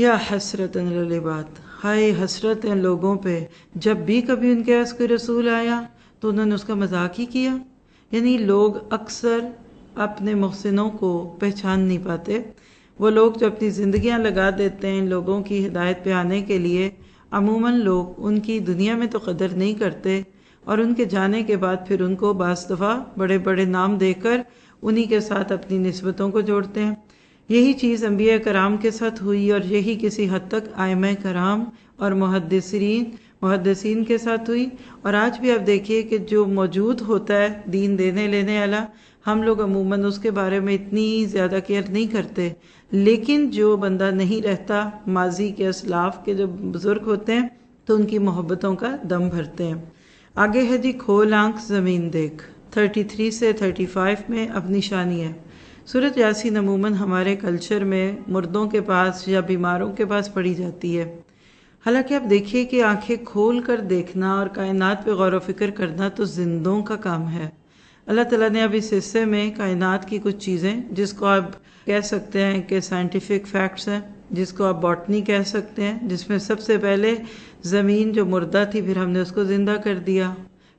یا حسرتن علی العباد، ہائے حسرت ہے لوگوں پہ، جب بھی کبھی ان کے پاس کوئی رسول آیا تو انہوں نے اس کا مذاق ہی کیا۔ یعنی لوگ اکثر اپنے محسنوں کو پہچان نہیں پاتے۔ وہ لوگ جو اپنی زندگیاں لگا دیتے ہیں لوگوں کی ہدایت پہ آنے کے لیے، عموماً لوگ ان کی دنیا میں تو قدر نہیں کرتے، اور ان کے جانے کے بعد پھر ان کو بعض دفعہ بڑے بڑے نام دے کر انہی کے ساتھ اپنی نسبتوں کو جوڑتے ہیں۔ یہی چیز انبیاء کرام کے ساتھ ہوئی، اور یہی کسی حد تک ائمہ کرام اور محدثین کے ساتھ ہوئی۔ اور آج بھی آپ دیکھیے کہ جو موجود ہوتا ہے دین دینے لینے والا، ہم لوگ عموماً اس کے بارے میں اتنی زیادہ کیئر نہیں کرتے، لیکن جو بندہ نہیں رہتا، ماضی کے اسلاف کے جو بزرگ ہوتے ہیں تو ان کی محبتوں کا دم بھرتے ہیں۔ آگے ہے جی کھول آنکھ زمین دیکھ، 33 سے 35 میں اب نشانی ہے۔ سورۃ یاسین عموماً ہمارے کلچر میں مردوں کے پاس یا بیماروں کے پاس پڑھی جاتی ہے، حالانکہ آپ دیکھیے کہ آنکھیں کھول کر دیکھنا اور کائنات پہ غور و فکر کرنا تو زندوں کا کام ہے۔ اللہ تعالیٰ نے اب اس حصے میں کائنات کی کچھ چیزیں، جس کو آپ کہہ سکتے ہیں کہ سائنٹیفک فیکٹس ہیں، جس کو آپ باٹنی کہہ سکتے ہیں، جس میں سب سے پہلے زمین جو مردہ تھی پھر ہم نے اس کو زندہ کر دیا،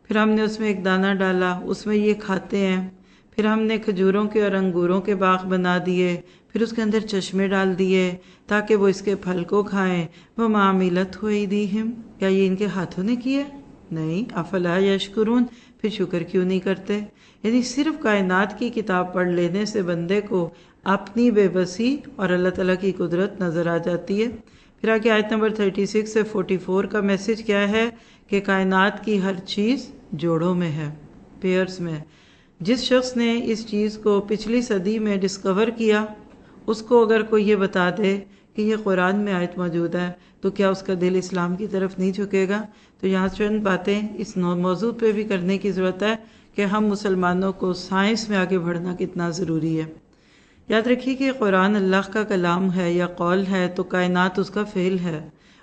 پھر ہم نے اس میں ایک دانہ ڈالا، اس میں یہ کھاتے ہیں، پھر ہم نے کھجوروں کے اور انگوروں کے باغ بنا دیے، پھر اس کے اندر چشمے ڈال دیے تاکہ وہ اس کے پھل کو کھائیں۔ وَمَا عَمِلَتْهُ أَيْدِيهِمْ، کیا یہ ان کے ہاتھوں نے کیا؟ نہیں۔ افلا یشکرون، پھر شکر کیوں نہیں کرتے؟ یعنی صرف کائنات کی کتاب پڑھ لینے سے بندے کو اپنی بے بسی اور اللہ تعالیٰ کی قدرت نظر آ جاتی ہے۔ پھر آگے آیت نمبر 36 سے 44 کا میسج کیا ہے کہ کائنات کی ہر چیز جوڑوں میں ہے، پیئرز میں۔ جس شخص نے اس چیز کو پچھلی صدی میں ڈسکور کیا، اس کو اگر کوئی یہ بتا دے کہ یہ قرآن میں آیت موجود ہے تو کیا اس کا دل اسلام کی طرف نہیں جھکے گا؟ تو یہاں چند باتیں اس موضوع پہ بھی کرنے کی ضرورت ہے کہ ہم مسلمانوں کو سائنس میں آگے بڑھنا کتنا ضروری ہے۔ یاد رکھیے کہ قرآن اللہ کا کلام ہے یا قول ہے تو کائنات اس کا فعل ہے،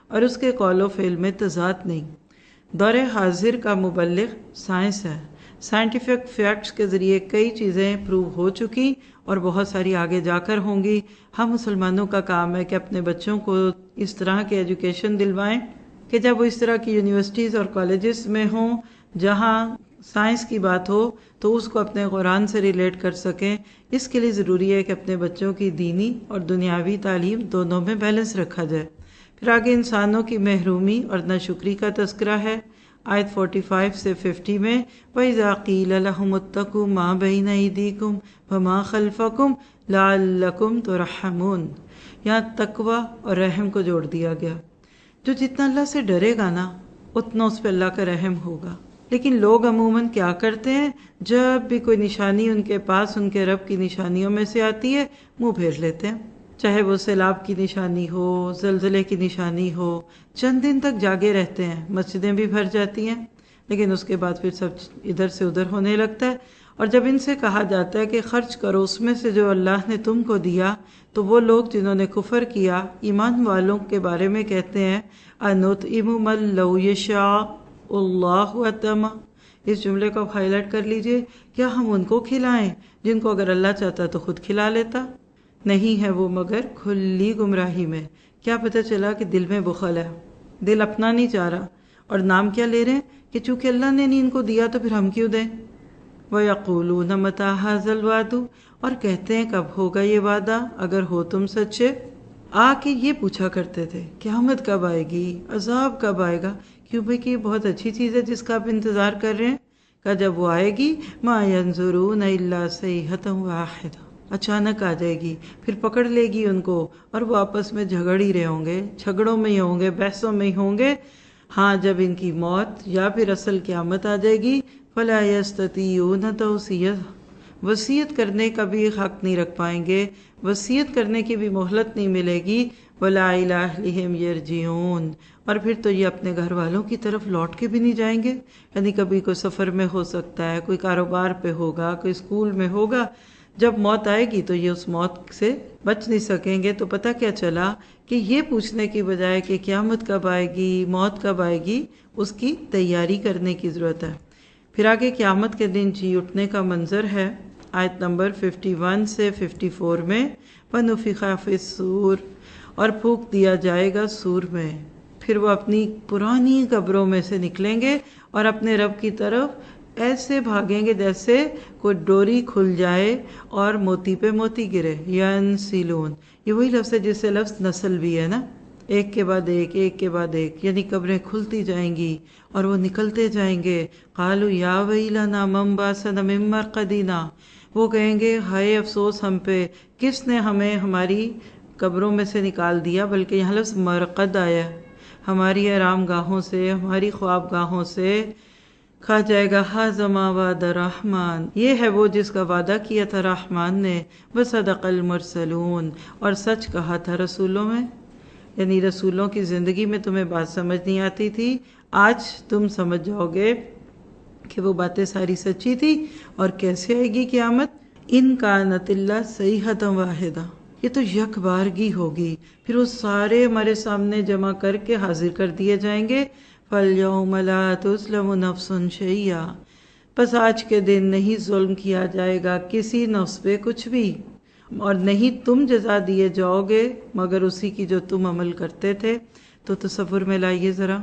اور اس کے قول و فعل میں تضاد نہیں۔ دور حاضر کا مبلغ سائنس ہے۔ سائنٹیفک فیکٹس کے ذریعے کئی چیزیں پروو ہو چکی اور بہت ساری آگے جا کر ہوں گی۔ ہم مسلمانوں کا کام ہے کہ اپنے بچوں کو اس طرح کے ایجوکیشن دلوائیں کہ جب وہ اس طرح کی یونیورسٹیز اور کالجز میں ہوں جہاں سائنس کی بات ہو تو اس کو اپنے قرآن سے ریلیٹ کر سکیں۔ اس کے لیے ضروری ہے کہ اپنے بچوں کی دینی اور دنیاوی تعلیم دونوں میں بیلنس رکھا جائے۔ پھر آگے انسانوں کی محرومی اور ناشکری کا تذکرہ ہے، آیت 45 سے 50 میں وَإِذَا قِيلَ لَهُمُ اتَّقُوا مَا بَيْنَ أَيْدِيكُمْ وَمَا خَلْفَكُمْ لَعَلَّكُمْ تُرْحَمُونَ۔ یہاں تقوی اور رحم کو جوڑ دیا گیا۔ جو جتنا اللہ سے ڈرے گا نا اتنا اس پہ اللہ کا رحم ہوگا۔ لیکن لوگ عموماً کیا کرتے ہیں، جب بھی کوئی نشانی ان کے پاس ان کے رب کی نشانیوں میں سے آتی ہے منہ پھیر لیتے ہیں، چاہے وہ سیلاب کی نشانی ہو، زلزلے کی نشانی ہو، چند دن تک جاگے رہتے ہیں، مسجدیں بھی بھر جاتی ہیں، لیکن اس کے بعد پھر سب ادھر سے ادھر ہونے لگتا ہے۔ اور جب ان سے کہا جاتا ہے کہ خرچ کرو اس میں سے جو اللہ نے تم کو دیا، تو وہ لوگ جنہوں نے کفر کیا ایمان والوں کے بارے میں کہتے ہیں أَنُطْعِمُ مَن لَوْ يَشَاءُ اللَّهُ أَطْعَمَهُ۔ اس جملے کو ہائی لائٹ کر لیجئے، کیا ہم ان کو کھلائیں جن کو اگر اللہ چاہتا تو خود کھلا لیتا؟ نہیں ہے وہ مگر کھلی گمراہی میں۔ کیا پتہ چلا کہ دل میں بخل ہے، دل اپنا نہیں چاہ رہا، اور نام کیا لے رہے ہیں کہ چونکہ اللہ نے نہیں ان کو دیا تو پھر ہم کیوں دیں۔ وَيَقُولُونَ مَتَىٰ هَٰذَا الْوَعْدُ، اور کہتے ہیں کب ہوگا یہ وعدہ اگر ہو تم سچے۔ آ کے یہ پوچھا کرتے تھے قیامت کب آئے گی، عذاب کب آئے گا، کیوں بھئی کہ یہ بہت اچھی چیز ہے جس کا آپ انتظار کر رہے ہیں۔ کہ جب وہ آئے گی مَا يَنظُرُونَ إِلَّا صَيْحَةً وَاحِدَةً، اچانک آ جائے گی، پھر پکڑ لے گی ان کو، اور وہ آپس میں جھگڑ ہی رہے ہوں گے، جھگڑوں میں ہی ہوں گے، بحثوں میں ہی ہوں گے۔ ہاں جب ان کی موت یا پھر اصل قیامت آ جائے گی فَلَا يَسْتَطِيعُونَ تَوْصِيَةً، وصیت کرنے کا بھی حق نہیں رکھ پائیں گے، وصیت کرنے کی بھی مہلت نہیں ملے گی۔ وَلَا إِلَىٰ أَهْلِهِمْ يَرْجِعُونَ، اور پھر تو یہ اپنے گھر والوں کی طرف لوٹ کے بھی نہیں جائیں گے۔ یعنی کبھی کوئی سفر میں ہو سکتا ہے، کوئی کاروبار پہ ہوگا، کوئی اسکول میں ہوگا، جب موت آئے گی تو یہ اس موت سے بچ نہیں سکیں گے۔ تو پتہ کیا چلا کہ یہ پوچھنے کی بجائے کہ قیامت کب آئے گی، موت کب آئے گی، اس کی تیاری کرنے کی ضرورت ہے۔ پھر آگے قیامت کے دن جی اٹھنے کا منظر ہے، آیت نمبر 51 سے 54 میں وَنُفِخَ فِي الصُّورِ، اور پھونک دیا جائے گا سور میں، پھر وہ اپنی پرانی قبروں میں سے نکلیں گے اور اپنے رب کی طرف ایسے بھاگیں گے جیسے کوئی ڈوری کھل جائے اور موتی پہ موتی گرے۔ ینسلون، یہ وہی لفظ ہے جس سے لفظ نسل بھی ہے نا، ایک کے بعد ایک، ایک کے بعد ایک، یعنی قبریں کھلتی جائیں گی اور وہ نکلتے جائیں گے۔ قالوا یا ویلنا من بعثنا من مرقدنا، وہ کہیں گے ہائے افسوس ہم پہ، کس نے ہمیں ہماری قبروں میں سے نکال دیا، بلکہ یہاں لفظ مرقد آیا ہے، ہماری آرام گاہوں سے، ہماری خواب گاہوں سے کہا جائے گا ھذا ما وعد الرحمن، یہ ہے وہ جس کا وعدہ کیا تھا رحمان نے، وصدق المرسلون، اور سچ کہا تھا رسولوں میں۔ یعنی رسولوں کی زندگی میں تمہیں بات سمجھ نہیں آتی تھی، آج تم سمجھ جاؤ گے کہ وہ باتیں ساری سچی تھی۔ اور کیسے آئے گی قیامت؟ ان کانت اللہ صیحۃ واحدہ، یہ تو یک بارگی ہوگی، پھر وہ سارے ہمارے سامنے جمع کر کے حاضر کر دیے جائیں گے۔ فَالْيَوْمَ لَا تُظْلَمُ نَفْسٌ شَيْئًا، بس آج کے دن نہیں ظلم کیا جائے گا کسی نفس پہ کچھ بھی، اور نہیں تم جزا دیے جاؤ گے مگر اسی کی جو تم عمل کرتے تھے۔ تو تصور میں لائیے ذرا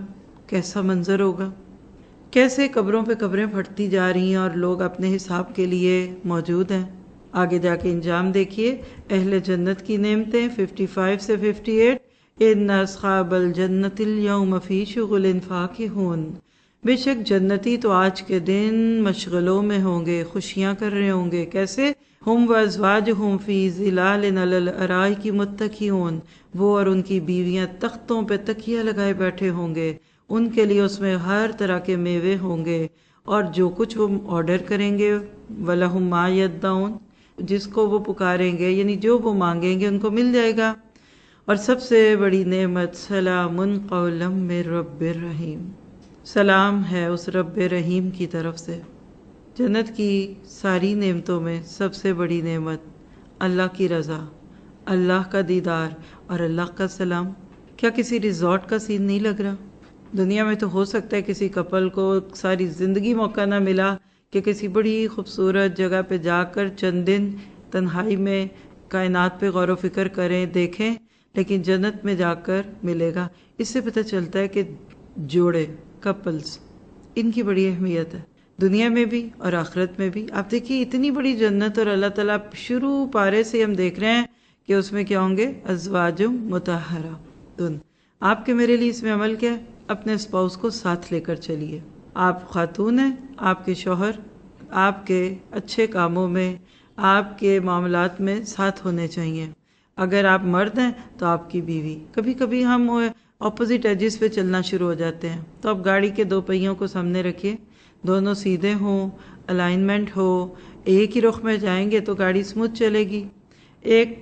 کیسا منظر ہوگا، کیسے قبروں پہ قبریں پھٹتی جا رہی ہیں اور لوگ اپنے حساب کے لیے موجود ہیں۔ آگے جا کے انجام دیکھیے، اہل جنت کی نعمتیں 55 سے 58۔ ان اصحاب الجنت اليوم فی شغل فاکہون، بے شک جنتی تو آج کے دن مشغلوں میں ہوں گے، خوشیاں کر رہے ہوں گے۔ کیسے؟ ہم وازواجہم فی ظلال علی الارائک متکئون، وہ اور ان کی بیویاں تختوں پہ تکیہ لگائے بیٹھے ہوں گے، ان کے لیے اس میں ہر طرح کے میوے ہوں گے، اور جو کچھ وہ آرڈر کریں گے وَلَهُم مَا يَدَّعُونَ، جس کو وہ پکاریں گے یعنی جو وہ مانگیں گے ان کو مل جائے گا۔ اور سب سے بڑی نعمت سلام قولا من رب الرحیم، سلام ہے اس رب رحیم کی طرف سے۔ جنت کی ساری نعمتوں میں سب سے بڑی نعمت اللہ کی رضا، اللہ کا دیدار اور اللہ کا سلام۔ کیا کسی ریزورٹ کا سین نہیں لگ رہا؟ دنیا میں تو ہو سکتا ہے کسی کپل کو ساری زندگی موقع نہ ملا کہ کسی بڑی خوبصورت جگہ پہ جا کر چند دن تنہائی میں کائنات پہ غور و فکر کریں، دیکھیں، لیکن جنت میں جا کر ملے گا۔ اس سے پتہ چلتا ہے کہ جوڑے، کپلز، ان کی بڑی اہمیت ہے دنیا میں بھی اور آخرت میں بھی۔ آپ دیکھیے اتنی بڑی جنت، اور اللہ تعالیٰ شروع پارے سے ہم دیکھ رہے ہیں کہ اس میں کیا ہوں گے؟ ازواج مطہرہ تن۔ آپ کے میرے لیے اس میں عمل کیا ہے؟ اپنے اسپاؤس کو ساتھ لے کر چلیے۔ آپ خاتون ہیں، آپ کے شوہر آپ کے اچھے کاموں میں، آپ کے معاملات میں ساتھ ہونے چاہیے۔ اگر آپ مرد ہیں تو آپ کی بیوی۔ کبھی کبھی ہم اپوزٹ ایجز پہ چلنا شروع ہو جاتے ہیں، تو آپ گاڑی کے دو پہیوں کو سامنے رکھیے، دونوں سیدھے ہوں، الائنمنٹ ہو، ایک ہی رخ میں جائیں گے تو گاڑی سموتھ چلے گی۔ ایک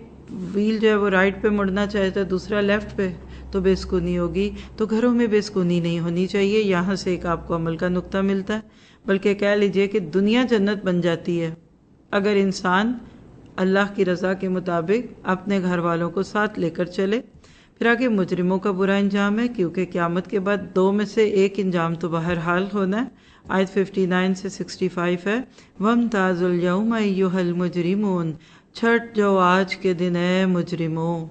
ویل جو ہے وہ رائٹ پہ مڑنا چاہتا ہے، دوسرا لیفٹ پہ، تو بے سکونی ہوگی۔ تو گھروں میں بے سکونی نہیں ہونی چاہیے۔ یہاں سے ایک آپ کو عمل کا نقطہ ملتا ہے، بلکہ کہہ لیجئے کہ دنیا جنت بن جاتی ہے اگر انسان اللہ کی رضا کے مطابق اپنے گھر والوں کو ساتھ لے کر چلے۔ پھر آگے مجرموں کا برا انجام ہے، کیونکہ قیامت کے بعد دو میں سے ایک انجام تو بہرحال ہونا ہے۔ آیت 59 سے 65 ہے، وَامْتَازُوا الْيَوْمَ أَيُّهَا الْمُجْرِمُونَ، چھٹ جاؤ آج کے دن اے مجرموں۔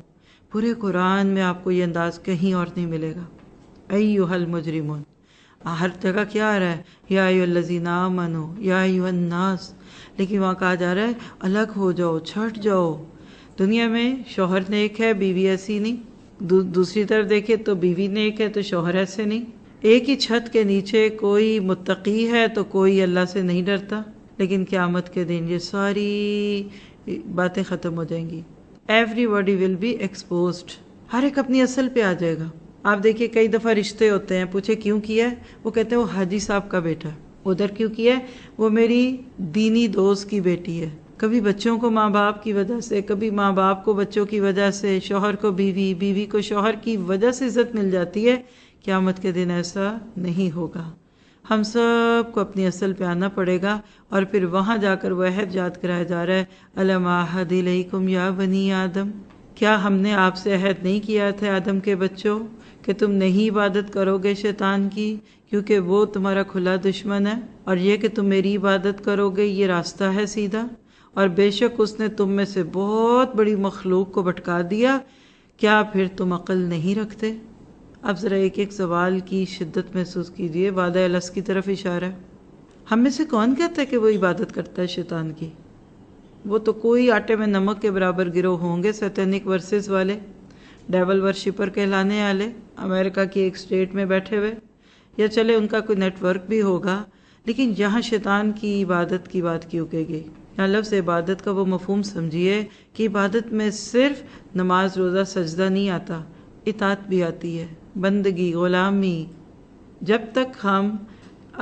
پورے قرآن میں آپ کو یہ انداز کہیں اور نہیں ملے گا، ایھا المجرمون۔ ہر جگہ کیا آ رہا ہے؟ یا ایھا الذین آمنوا، یا ایھا الناس، لیکن وہاں کہا جا رہا ہے الگ ہو جاؤ، چھٹ جاؤ۔ دنیا میں شوہر نیک ہے، بیوی ایسی نہیں، دوسری طرف دیکھیں تو بیوی نیک ہے تو شوہر ایسے نہیں۔ ایک ہی چھت کے نیچے کوئی متقی ہے تو کوئی اللہ سے نہیں ڈرتا، لیکن قیامت کے دن یہ ساری باتیں ختم ہو جائیں گی۔ Everybody will be exposed، ہر ایک اپنی اصل پہ آ جائے گا۔ آپ دیکھیے کئی دفعہ رشتے ہوتے ہیں، پوچھے کیوں کیا ہے؟ وہ کہتے ہیں وہ حاجی صاحب کا بیٹا ہے۔ ادھر کیوں کیا ہے؟ وہ میری دینی دوست کی بیٹی ہے۔ کبھی بچوں کو ماں باپ کی وجہ سے، کبھی ماں باپ کو بچوں کی وجہ سے، شوہر کو بیوی، بیوی کو شوہر کی وجہ سے عزت مل جاتی ہے۔ قیامت کے دن ایسا نہیں ہوگا۔ ہم سب کو اپنی اصل پہ آنا پڑے گا، اور پھر وہاں جا کر وہ عہد یاد کرایا جا رہا ہے، الم اعہد الیکم یا بنی آدم، کیا ہم نے آپ سے عہد نہیں کیا تھا آدم کے بچوں کہ تم نہیں عبادت کرو گے شیطان کی، کیونکہ وہ تمہارا کھلا دشمن ہے، اور یہ کہ تم میری عبادت کرو گے یہ راستہ ہے سیدھا، اور بے شک اس نے تم میں سے بہت بڑی مخلوق کو بھٹکا دیا کیا پھر تم عقل نہیں رکھتے؟ اب ذرا ایک ایک سوال کی شدت محسوس کیجئے، وعدہ الس کی طرف اشارہ ہے۔ ہم میں سے کون کہتا ہے کہ وہ عبادت کرتا ہے شیطان کی؟ وہ تو کوئی آٹے میں نمک کے برابر گروہ ہوں گے، سیٹینک ورسز والے، ڈیول ورشپر کہلانے والے، امریکہ کی ایک اسٹیٹ میں بیٹھے ہوئے، یا چلے ان کا کوئی نیٹ ورک بھی ہوگا، لیکن یہاں شیطان کی عبادت کی بات کیوں کہ گئی؟ یہاں لفظ عبادت کا وہ مفہوم سمجھیے کہ عبادت میں صرف نماز روزہ سجدہ نہیں آتا، اطاعت بھی آتی ہے، بندگی، غلامی۔ جب تک ہم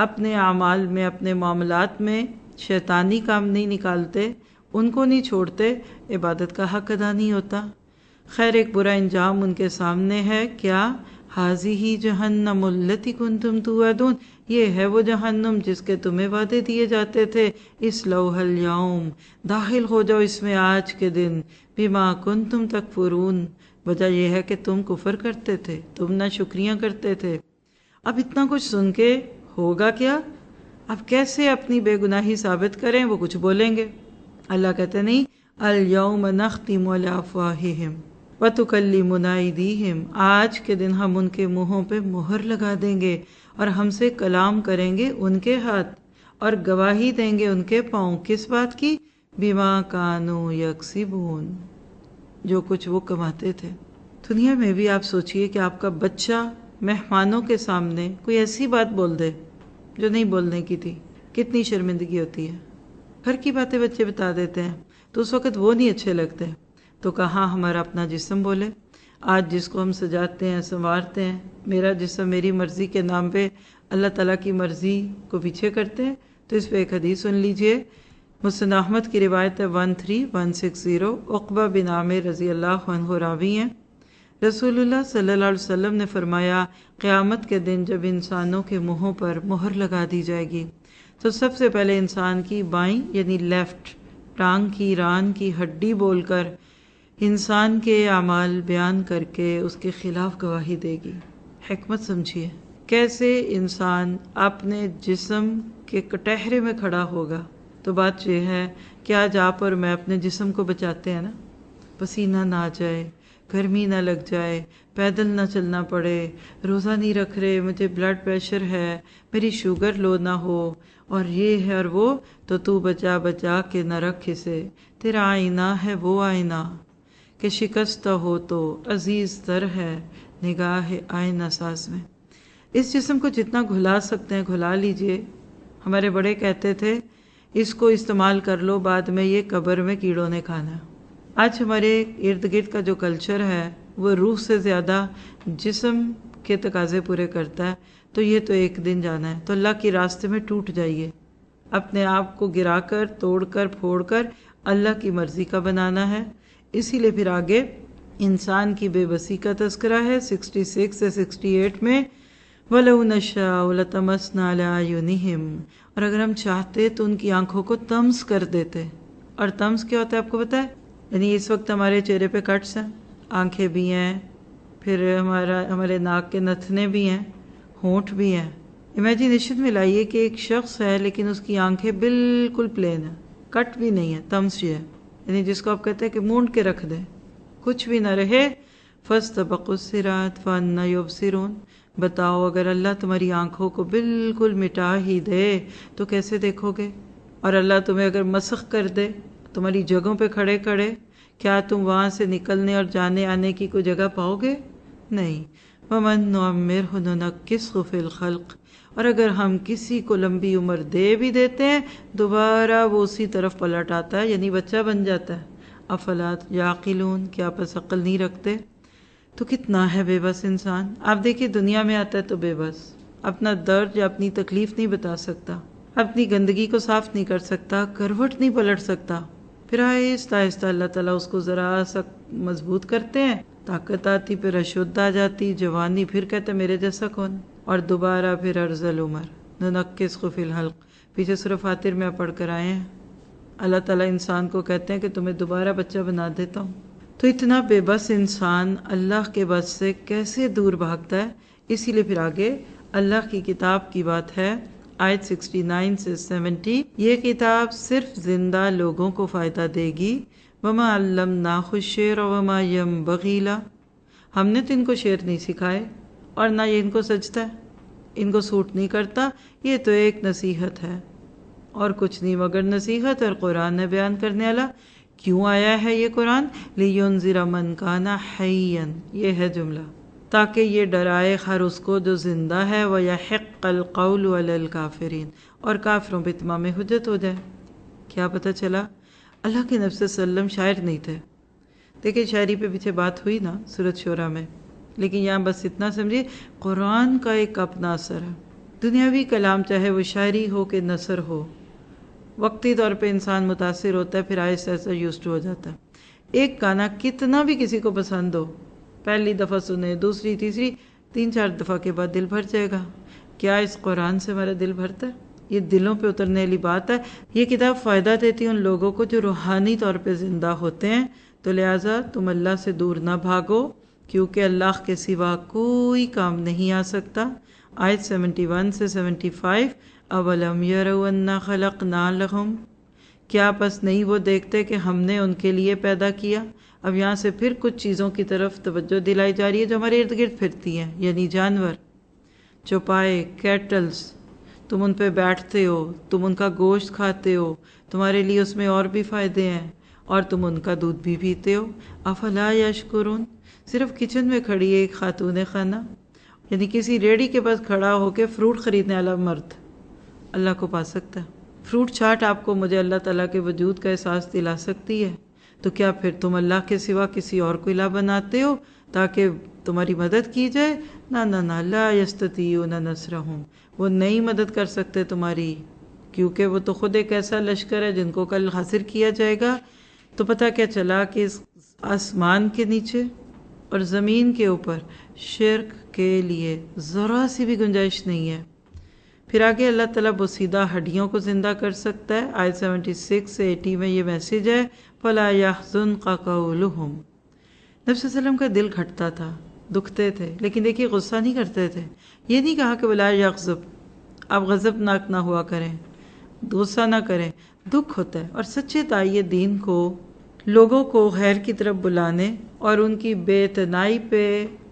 اپنے اعمال میں، اپنے معاملات میں شیطانی کام نہیں نکالتے، ان کو نہیں چھوڑتے، عبادت کا حق ادا نہیں ہوتا۔ خیر، ایک برا انجام ان کے سامنے ہے، کیا؟ ھذہ جہنم التی کنتم توعدون، یہ ہے وہ جہنم جس کے تمہیں وعدے دیے جاتے تھے، اصلوھا الیوم، داخل ہو جاؤ اس میں آج کے دن، بما کنتم تکفرون، وجہ یہ ہے کہ تم کفر کرتے تھے، تم نہ شکریاں کرتے تھے۔ اب اتنا کچھ سن کے ہوگا کیا؟ اب کیسے اپنی بے گناہی ثابت کریں؟ وہ کچھ بولیں گے، اللہ کہتے نہیں، الیوم نختم علی افواہہم وتکلمنا ایدیہم، آج کے دن ہم ان کے منہوں پہ مہر لگا دیں گے اور ہم سے کلام کریں گے ان کے ہاتھ، اور گواہی دیں گے ان کے پاؤں، کس بات کی؟ بما کانوا یکسبون، جو کچھ وہ کماتے تھے۔ دنیا میں بھی آپ سوچئے کہ آپ کا بچہ مہمانوں کے سامنے کوئی ایسی بات بول دے جو نہیں بولنے کی تھی، کتنی شرمندگی ہوتی ہے۔ گھر کی باتیں بچے بتا دیتے ہیں تو اس وقت وہ نہیں اچھے لگتے، تو کہاں ہمارا اپنا جسم بولے۔ آج جس کو ہم سجاتے ہیں، سنوارتے ہیں، میرا جسم میری مرضی کے نام پہ اللہ تعالیٰ کی مرضی کو پیچھے کرتے ہیں، تو اس پہ ایک حدیث سن لیجئے۔ مسند احمد کی روایت ہے 13160، عقبہ بن عامر رضی اللہ عنہ راوی ہیں، رسول اللہ صلی اللہ علیہ وسلم نے فرمایا، قیامت کے دن جب انسانوں کے منہوں پر مہر لگا دی جائے گی تو سب سے پہلے انسان کی بائیں یعنی لیفٹ ٹانگ کی ران کی ہڈی بول کر انسان کے اعمال بیان کر کے اس کے خلاف گواہی دے گی۔ حکمت سمجھیے، کیسے انسان اپنے جسم کے کٹہرے میں کھڑا ہوگا۔ تو بات یہ ہے کہ آج آپ اور میں اپنے جسم کو بچاتے ہیں نا، پسینہ نہ آ جائے، گرمی نہ لگ جائے، پیدل نہ چلنا پڑے، روزہ نہیں رکھ رہے، مجھے بلڈ پریشر ہے، میری شوگر لو نہ ہو، اور یہ ہے اور وہ، تو بچا بچا کے نہ رکھ اسے، تیرا آئینہ ہے وہ آئینہ کہ شکستہ ہو تو عزیز تر ہے نگاہ آئینہ ساز میں۔ اس جسم کو جتنا گھلا سکتے ہیں گھلا لیجئے۔ ہمارے بڑے کہتے تھے اس کو استعمال کر لو، بعد میں یہ قبر میں کیڑوں نے کھانا۔ آج ہمارے ارد گرد کا جو کلچر ہے وہ روح سے زیادہ جسم کے تقاضے پورے کرتا ہے، تو یہ تو ایک دن جانا ہے، تو اللہ کے راستے میں ٹوٹ جائیے، اپنے آپ کو گرا کر توڑ کر پھوڑ کر اللہ کی مرضی کا بنانا ہے۔ اسی لیے پھر آگے انسان کی بے بسی کا تذکرہ ہے 66 سے 68 میں، وَلَوْ نَشَاءُ لَطَمَسْنَا عَلَىٰ أَعْيُنِهِمْ، اور اگر ہم چاہتے تو ان کی آنکھوں کو طمس کر دیتے۔ اور طمس کیا ہوتا ہے آپ کو پتہ ہے؟ یعنی اس وقت ہمارے چہرے پہ کٹس ہیں، آنکھیں بھی ہیں، پھر ہمارے ناک کے نتھنے بھی ہیں، ہونٹ بھی ہیں۔ امیجینیشن میں لائیے کہ ایک شخص ہے لیکن اس کی آنکھیں بالکل پلین ہیں، کٹ بھی نہیں ہے۔ طمس یہ ہے، یعنی جس کو آپ کہتے ہیں کہ مونڈ کے رکھ دیں، کچھ بھی نہ رہے۔ فَاسْتَبَقُوا الصِّرَاطَ فَأَنَّىٰ يُبْصِرُونَ، بتاؤ اگر اللہ تمہاری آنکھوں کو بالکل مٹا ہی دے تو کیسے دیکھو گے؟ اور اللہ تمہیں اگر مسخ کر دے تمہاری جگہوں پہ کھڑے کھڑے، کیا تم وہاں سے نکلنے اور جانے آنے کی کوئی جگہ پاؤ گے؟ نہیں۔ وَمَن نُعَمِّرْهُ نُنَكِّسْهُ فِي الْخَلْقِ، اور اگر ہم کسی کو لمبی عمر دے بھی دیتے ہیں دوبارہ وہ اسی طرف پلٹ آتا ہے، یعنی بچہ بن جاتا ہے۔ افلا یعقلون، کیا پس عقل نہیں رکھتے؟ تو کتنا ہے بے بس انسان۔ آپ دیکھیے دنیا میں آتا ہے تو بے بس، اپنا درد یا اپنی تکلیف نہیں بتا سکتا، اپنی گندگی کو صاف نہیں کر سکتا، کروٹ نہیں پلٹ سکتا، پھر آہستہ آہستہ اللہ تعالیٰ اس کو ذرا سا مضبوط کرتے ہیں، طاقت آتی، پھر اشد آ جاتی، جوانی، پھر کہتے میرے جیسا کون، اور دوبارہ پھر ارذل العمر ننکسہ فی الحلق۔ پیچھے سورہ فاطر میں پڑھ کر آئے ہیں، اللہ تعالیٰ انسان کو کہتے ہیں کہ تمہیں دوبارہ بچہ بنا دیتا ہوں۔ تو اتنا بے بس انسان اللہ کے بس سے کیسے دور بھاگتا ہے؟ اسی لیے پھر آگے اللہ کی کتاب کی بات ہے، آیت 69 سے 70، یہ کتاب صرف زندہ لوگوں کو فائدہ دے گی۔ وَمَا عَلَّمْنَاهُ الشِّعْرَ وَمَا يَنبَغِي لَهُ، ہم نے تو ان کو شعر نہیں سکھائے اور نہ یہ ان کو سجتا ہے، ان کو سوٹ نہیں کرتا، یہ تو ایک نصیحت ہے اور کچھ نہیں مگر نصیحت۔ اور قرآن نے بیان کرنے والا کیوں آیا ہے یہ قرآن؟ لِيُنذِرَ مَنْ كَانَ حَيًّا، یہ ہے جملہ، تاکہ یہ ڈرائے ہر اس کو جو زندہ ہے، وَيَحِقَّ الْقَوْلُ عَلَى الْكَافِرِينَ، اور کافروں پہ اتمام حجت ہو جائے۔ کیا پتہ چلا؟ اللہ کے نبی صلی اللہ علیہ وسلم شاعر نہیں تھے۔ دیکھیں شاعری پہ پیچھے بات ہوئی نا سورۃ شورى میں، لیکن یہاں بس اتنا سمجھے قرآن کا ایک اپنا اثر ہے۔ دنیاوی کلام چاہے وہ شاعری ہو کہ نثر ہو، وقتی طور پہ انسان متاثر ہوتا ہے، پھر آہستہ آہستہ یوزڈ ہو جاتا ہے۔ ایک گانا کتنا بھی کسی کو پسند ہو، پہلی دفعہ سنے، دوسری تیسری، 3-4 دفعہ کے بعد دل بھر جائے گا۔ کیا اس قرآن سے ہمارا دل بھرتا ہے؟ یہ دلوں پہ اترنے والی بات ہے۔ یہ کتاب فائدہ دیتی ہے ان لوگوں کو جو روحانی طور پہ زندہ ہوتے ہیں، تو لہٰذا تم اللہ سے دور نہ بھاگو، کیونکہ اللہ کے سوا کوئی کام نہیں آ سکتا۔ آیت 71 سے 75، اولم یروا انا خلقنا لہم، کیا پس نہیں وہ دیکھتے کہ ہم نے ان کے لیے پیدا کیا؟ اب یہاں سے پھر کچھ چیزوں کی طرف توجہ دلائی جا رہی ہے جو ہمارے ارد گرد پھرتی ہیں، یعنی جانور، چوپائے، کیٹلز، تم ان پہ بیٹھتے ہو، تم ان کا گوشت کھاتے ہو، تمہارے لیے اس میں اور بھی فائدے ہیں، اور تم ان کا دودھ بھی پیتے ہو۔ افلا یشکرون، صرف کچن میں کھڑی ہے ایک خاتون خانہ، یعنی کسی ریڑھی کے پاس کھڑا ہو کے فروٹ خریدنے والا مرد اللہ کو پا سکتا ہے۔ فروٹ چاٹ آپ کو مجھے اللہ تعالیٰ کے وجود کا احساس دلا سکتی ہے، تو کیا پھر تم اللہ کے سوا کسی اور کو الہ بناتے ہو تاکہ تمہاری مدد کی جائے؟ نہ نہ نہ، لا یستطیعون نصرہم، وہ نہیں مدد کر سکتے تمہاری، کیونکہ وہ تو خود ایک ایسا لشکر ہے جن کو کل حاصر کیا جائے گا۔ تو پتہ کیا چلا کہ اس آسمان کے نیچے اور زمین کے اوپر شرک کے لیے ذرا سی بھی گنجائش نہیں ہے۔ پھر آگے اللہ تعالیٰ بوسیدہ ہڈیوں کو زندہ کر سکتا ہے۔ آیت 76 سے 80 میں یہ میسیج ہے، فَلَا يَحْزُنْكَ قَوْلُهُمْ۔ نبی صلی اللہ علیہ وسلم کا دل گھٹتا تھا، دکھتے تھے، لیکن دیکھیے غصہ نہیں کرتے تھے۔ یہ نہیں کہا کہ وَلَا يَغْضَبْ، آپ غضب ناک نہ ہوا کریں، غصہ نہ کریں۔ دکھ ہوتا ہے، اور سچے داعی دین کو لوگوں کو خیر کی طرف بلانے اور ان کی بے اتنائی پہ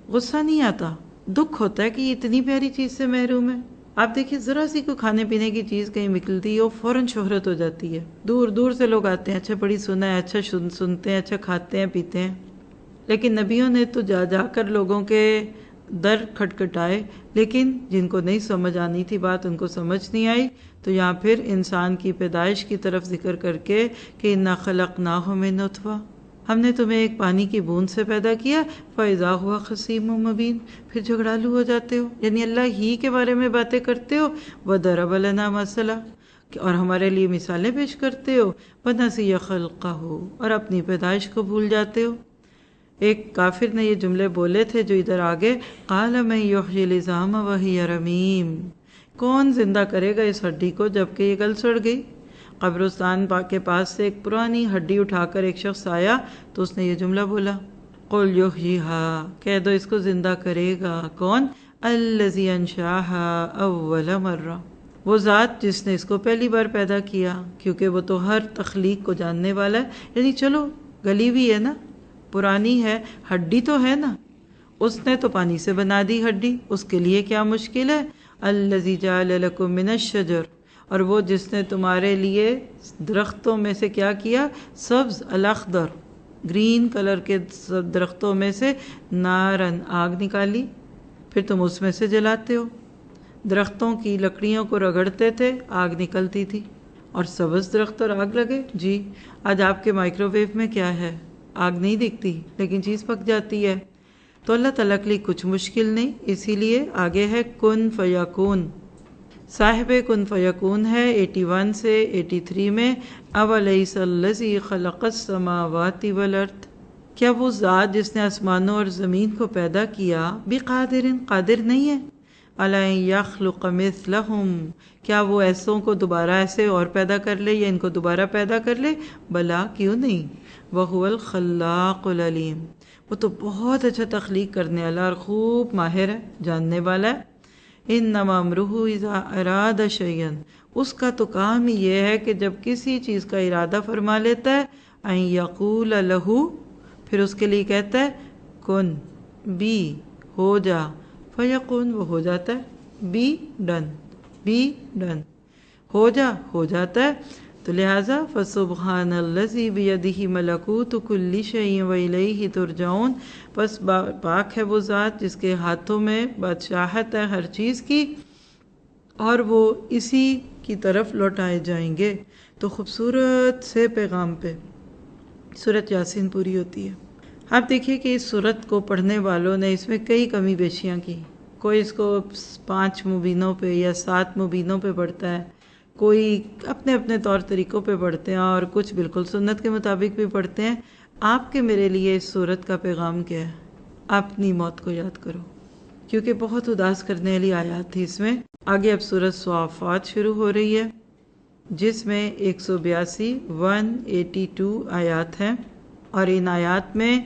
غصہ نہیں آتا، دکھ ہوتا ہے کہ یہ اتنی پیاری چیز سے محروم ہے۔ آپ دیکھیے ذرا سی کوئی کھانے پینے کی چیز کہیں نکلتی ہو، فوراً شہرت ہو جاتی ہے، دور دور سے لوگ آتے ہیں، اچھا بڑی سنا ہے، اچھا سنتے ہیں، اچھا کھاتے ہیں پیتے ہیں۔ لیکن نبیوں نے تو جا جا کر لوگوں کے در کھٹکھٹائے، لیکن جن کو نہیں سمجھ آنی تھی بات، ان کو سمجھ نہیں آئی، تو یہاں پھر انسان کی پیدائش کی طرف ذکر کر کے کہ اِنَّا خَلَقْنَاهُ مِن نُطْفَةٍ، ہم نے تمہیں ایک پانی کی بوند سے پیدا کیا، فَإِذَا هُوَ خَصِيمٌ مُبِينٌ، پھر جھگڑالو ہو جاتے ہو، یعنی اللہ ہی کے بارے میں باتیں کرتے ہو۔ وَضَرَبَ لَنَا مَثَلًا، اور ہمارے لیے مثالیں پیش کرتے ہو۔ وَنَسِيَ خَلْقَهُ، اور اپنی پیدائش کو بھول جاتے ہو۔ ایک کافر نے یہ جملے بولے تھے جو ادھر آگے، قَالَ مَن يُحْيِي الْعِظَامَ وَهِيَ رَمِيمٌ، کون زندہ کرے گا اس ہڈی کو جبکہ یہ گل سڑ گئی؟ قبرستان کے پاس سے ایک پرانی ہڈی اٹھا کر ایک شخص آیا تو اس نے یہ جملہ بولا، قُلْ يُحْيِيهَا، کہہ دو اس کو زندہ کرے گا کون؟ الَّذِي أَنشَأَهَا أَوَّلَ مَرَّةٍ، وہ ذات جس نے اس کو پہلی بار پیدا کیا، کیونکہ وہ تو ہر تخلیق کو جاننے والا ہے۔ یعنی چلو گلی بھی ہے نا، پرانی ہے، ہڈی تو ہے نا، اس نے تو پانی سے بنا دی ہڈی، اس کے لیے کیا مشکل ہے؟ الَّذِي جَعَلَ لَكُم مِّنَ الشَّجَرِ، اور وہ جس نے تمہارے لیے درختوں میں سے کیا کیا؟ سبز، الاخضر، گرین کلر کے درختوں میں سے نارن، آگ نکالی، پھر تم اس میں سے جلاتے ہو۔ درختوں کی لکڑیوں کو رگڑتے تھے، آگ نکلتی تھی، اور سبز درخت اور آگ لگے۔ جی آج آپ کے مائکرو ویو میں کیا ہے؟ آگ نہیں دکھتی لیکن چیز پک جاتی ہے۔ تو اللہ تعالیٰ کے لیے کچھ مشکل نہیں، اسی لیے آگے ہے کن فیکون، صاحب کن فیکون ہے 81 سے 83 میں، اولیس الذی خلق السماوات والارض، کیا وہ ذات جس نے آسمانوں اور زمین کو پیدا کیا بقادر، قادر نہیں ہے، علی ان یخلق مثلہم، کیا وہ ایسوں کو دوبارہ ایسے اور پیدا کر لے یا ان کو دوبارہ پیدا کر لے؟ بلا، کیوں نہیں، وہو الخلاق العلیم، وہ تو بہت اچھا تخلیق کرنے والا اور خوب ماہر ہے، جاننے والا ہے۔ انما امرہ اذا اراد شیئا، اس کا تو کام ہی یہ ہے کہ جب کسی چیز کا ارادہ فرما لیتا ہے، ان یقول لہ، پھر اس کے لیے کہتا ہے کن، بی ہو جا، فیکون وہ ہو جاتا ہے، بی ڈن، بی ڈن، ہو جا ہو جاتا ہے. تو لہٰذا فسبحان الذی بیدہ ملکوت کل شیء والیہ ترجعون، بس پاک ہے وہ ذات جس کے ہاتھوں میں بادشاہت ہے ہر چیز کی، اور وہ اسی کی طرف لوٹائے جائیں گے. تو خوبصورت سے پیغام پہ سورۃ یاسین پوری ہوتی ہے. آپ دیکھیے کہ اس سورت کو پڑھنے والوں نے اس میں کئی کمی بیشیاں کی. کوئی اس کو 5 مبینوں پہ یا 7 مبینوں پہ پڑھتا ہے، کوئی اپنے اپنے طور طریقوں پہ پڑھتے ہیں، اور کچھ بالکل سنت کے مطابق بھی پڑھتے ہیں. آپ کے میرے لیے اس سورت کا پیغام کیا ہے؟ اپنی موت کو یاد کرو، کیونکہ بہت اداس کرنے والی آیات تھی اس میں. آگے اب سورت صافات شروع ہو رہی ہے، جس میں 182 آیات ہیں، اور ان آیات میں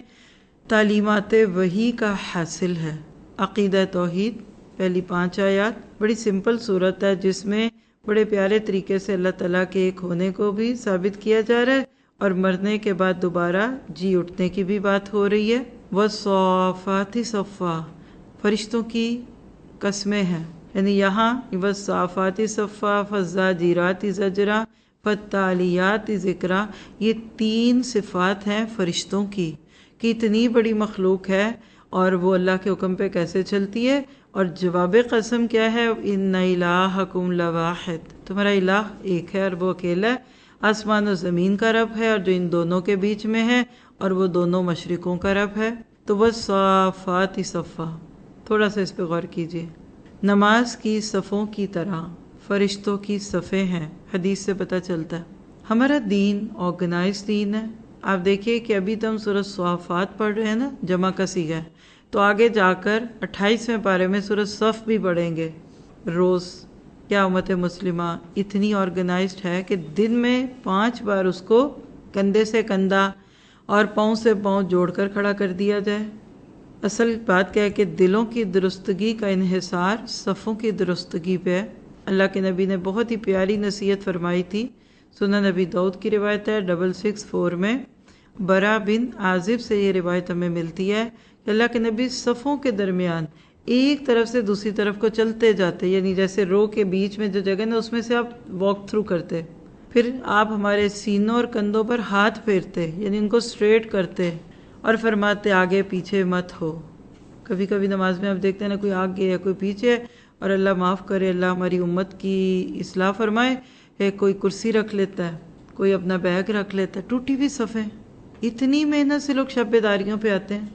تعلیمات وحی کا حاصل ہے. عقیدہ توحید پہلی 5 آیات، بڑی سمپل صورت ہے جس میں بڑے پیارے طریقے سے اللہ تعالیٰ کے ایک ہونے کو بھی ثابت کیا جا رہا ہے، اور مرنے کے بعد دوبارہ جی اٹھنے کی بھی بات ہو رہی ہے. والصافات صفا، فرشتوں کی قسمیں ہیں، یعنی یہاں والصافات صفا، فالزاجرات زجرا، فالتالیات ذکرا، یہ 3 صفات ہیں فرشتوں کی کہ اتنی بڑی مخلوق ہے اور وہ اللہ کے حکم پہ کیسے چلتی ہے. اور جواب قسم کیا ہے؟ ان الہکم لواحد، تمہارا الہ ایک ہے اور وہ اکیلا ہے، آسمان و زمین کا رب ہے، اور جو ان دونوں کے بیچ میں ہے، اور وہ دونوں مشرقوں کا رب ہے. تو والصافات صفا، تھوڑا سا اس پہ غور کیجیے. نماز کی صفوں کی طرح فرشتوں کی صفیں ہیں، حدیث سے پتہ چلتا ہے. ہمارا دین آرگنائز دین ہے. آپ دیکھیے کہ ابھی تو ہم سورۃ صافات پڑھ رہے ہیں نا، جمع کا صیغہ ہے، تو آگے جا کر 28ویں پارے میں سورۃ صف بھی پڑھیں گے روز. کیا امت مسلمہ اتنی آرگنائزڈ ہے کہ دن میں 5 بار اس کو کندھے سے کندھا اور پاؤں سے پاؤں جوڑ کر کھڑا کر دیا جائے. اصل بات کیا ہے کہ دلوں کی درستگی کا انحصار صفوں کی درستگی پہ ہے. اللہ کے نبی نے بہت ہی پیاری نصیحت فرمائی تھی. سنن نبی داؤد کی روایت ہے 664 میں، برا بن عازب سے یہ روایت ہمیں ملتی ہے کہ اللہ کے نبی صفوں کے درمیان ایک طرف سے دوسری طرف کو چلتے جاتے، یعنی جیسے رو کے بیچ میں جو جگہ نا اس میں سے آپ واک تھرو کرتے، پھر آپ ہمارے سینوں اور کندھوں پر ہاتھ پھیرتے، یعنی ان کو اسٹریٹ کرتے، اور فرماتے آگے پیچھے مت ہو. کبھی کبھی نماز میں آپ دیکھتے ہیں نا، کوئی آگے یا کوئی پیچھے، اور اللہ معاف کرے، اللہ ہماری امت کی اصلاح فرمائے، کوئی کرسی رکھ لیتا ہے، کوئی اپنا بیگ رکھ لیتا ہے، ٹوٹی ہوئی صفیں. اتنی محنت سے لوگ شب بیداریوں پہ آتے ہیں،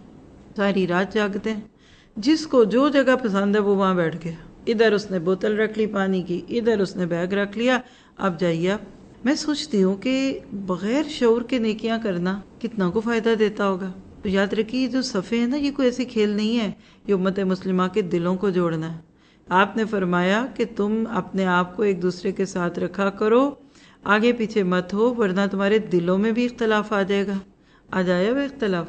ساری رات جاگتے ہیں، جس کو جو جگہ پسند ہے وہ وہاں بیٹھ گیا. ادھر اس نے بوتل رکھ لی پانی کی، ادھر اس نے بیگ رکھ لیا، اب جائیے آپ. میں سوچتی ہوں کہ بغیر شعور کے نیکیاں کرنا کتنا کو فائدہ دیتا ہوگا. تو یاد رکھیے یہ جو صفیں ہیں نا، یہ کوئی ایسی کھیل نہیں ہے، یہ امت مسلمہ کے دلوں کو جوڑنا ہے. آپ نے فرمایا کہ تم اپنے آپ کو ایک دوسرے کے ساتھ رکھا کرو، آگے پیچھے مت ہو، ورنہ تمہارے دلوں میں بھی اختلاف آ جائے گا. آ جائے وہ اختلاف،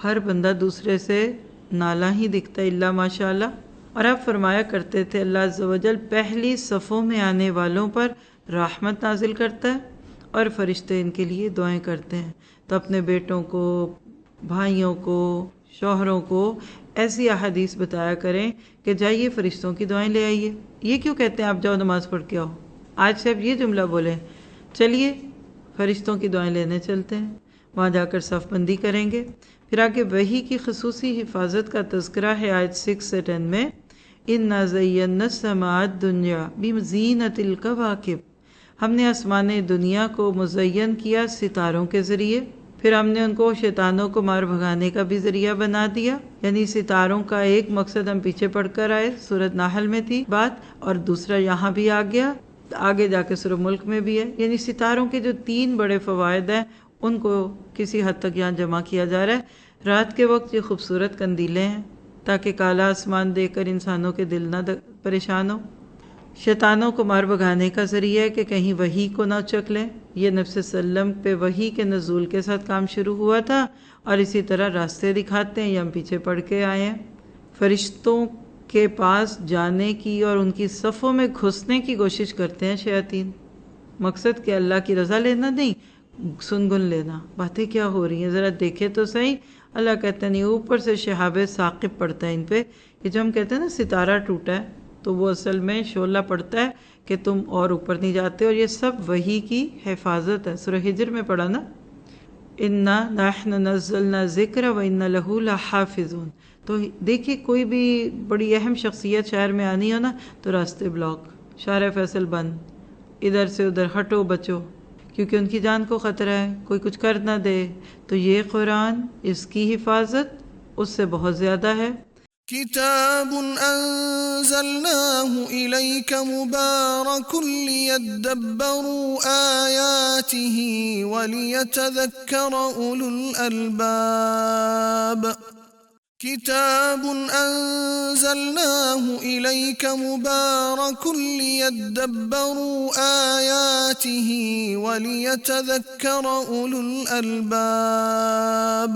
ہر بندہ دوسرے سے نالا ہی دکھتا ہے الا ماشاء اللہ. اور آپ فرمایا کرتے تھے اللہ عز و جل پہلی صفوں میں آنے والوں پر رحمت نازل کرتا ہے، اور فرشتے ان کے لیے دعائیں کرتے ہیں. تو اپنے بیٹوں کو، بھائیوں کو، شوہروں کو ایسی احادیث بتایا کریں کہ جائیے فرشتوں کی دعائیں لے آئیے. یہ کیوں کہتے ہیں آپ جاؤ نماز پڑھ کے آؤ؟ آج سے آپ یہ جملہ بولیں، چلیے فرشتوں کی دعائیں لینے چلتے ہیں، وہاں جا کر صف بندی کریں گے. پھر آگے وحی کی خصوصی حفاظت کا تذکرہ ہے آیت 6 سے 10 میں، اِنَّا زَيَّنَّا السَّمَاءَ الدُّنْيَا بِزِينَةِ الْكَوَاكِبِ، ہم نے آسمان دنیا کو مزین کیا ستاروں کے ذریعے. پھر ہم نے ان کو شیطانوں کو مار بھگانے کا بھی ذریعہ بنا دیا، یعنی ستاروں کا ایک مقصد ہم پیچھے پڑھ کر آئے، سورۃ نحل میں تھی بات، اور دوسرا یہاں بھی آ گیا، آگے جا کے سورۃ ملک میں بھی ہے. یعنی ستاروں کے جو 3 بڑے فوائد ہیں ان کو کسی حد تک یہاں جمع کیا جا رہا ہے. رات کے وقت یہ خوبصورت قندیلیں ہیں تاکہ کالا آسمان دیکھ کر انسانوں کے دل نہ پریشان ہو. شیطانوں کو مار بھگانے کا ذریعہ ہے کہ کہیں وحی کو نہ چک لیں. یہ نبی صلی اللہ علیہ وسلم پہ وحی کے نزول کے ساتھ کام شروع ہوا تھا، اور اسی طرح راستے دکھاتے ہیں، یہ ہم پیچھے پڑھ کے آئے ہیں. فرشتوں کے پاس جانے کی اور ان کی صفوں میں گھسنے کی کوشش کرتے ہیں شیاطین. مقصد کہ اللہ کی رضا لینا نہیں، سن گن لینا، باتیں کیا ہو رہی ہیں ذرا دیکھے تو صحیح. اللہ کہتے ہیں نہیں، اوپر سے شہاب ثاقب پڑتا ہے ان پہ. یہ جو ہم کہتے ہیں نا ستارہ ٹوٹا ہے، تو وہ اصل میں شعلہ پڑتا ہے کہ تم اور اوپر نہیں جاتے. اور یہ سب وحی کی حفاظت ہے. سورہ ہجر میں پڑھا نا، انا نحن نزلنا ذکر و انا لہ لحافظون. تو دیکھیے کوئی بھی بڑی اہم شخصیت شہر میں آنی ہو نا تو راستے بلاک، شارع فیصل بند، ادھر سے ادھر ہٹو بچو، کیونکہ ان کی جان کو خطرہ ہے، کوئی کچھ کر نہ دے. تو یہ قرآن، اس کی حفاظت اس سے بہت زیادہ ہے. كتاب أنزلناه إليك مبارك ليدبروا آياته وليتذكر أولو الألباب. كتاب أنزلناه إليك مبارك ليدبروا آياته وليتذكر أولو الألباب.